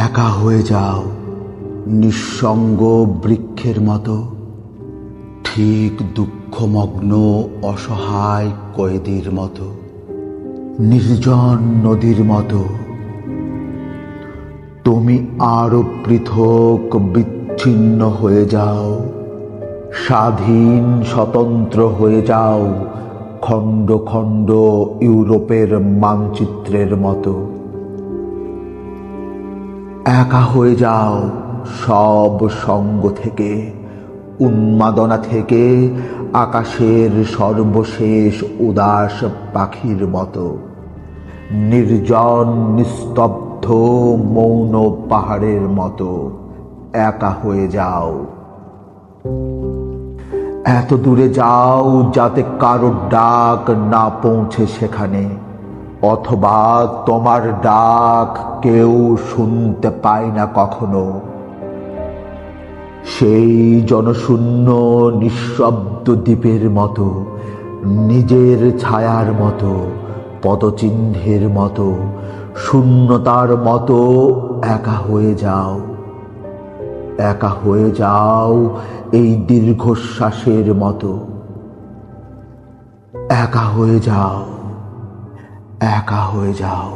একা হয়ে যাও নিঃসঙ্গ বৃক্ষের মতো, ঠিক দুঃখমগ্ন অসহায় কয়েদির মতো, নির্জন নদীর মতো। তুমি আরো পৃথক বিচ্ছিন্ন হয়ে যাও, স্বাধীন স্বতন্ত্র হয়ে যাও, খণ্ড খণ্ড ইউরোপের মানচিত্রের মতো। একা হয়ে যাও সব সঙ্গ থেকে, উন্মাদনা থেকে, আকাশের সর্বশেষ উদাস পাখির মতো, নির্জন নিস্তব্ধ মৌন পাহাড়ের মতো। একা হয়ে যাও, এত দূরে যাও যাতে কারো ডাক না পৌঁছে সেখানে, অথবা তোমার ডাক কেউ শুনতে পায় না কখনো। সেই জনশূন্য নিঃশব্দ দ্বীপের মতো, নিজের ছায়ার মতো, পদচিহ্নের মতো, শূন্যতার মতো একা হয়ে যাও। একা হয়ে যাও এই দীর্ঘশ্বাসের মতো। একা হয়ে যাও, একা হয়ে যাও।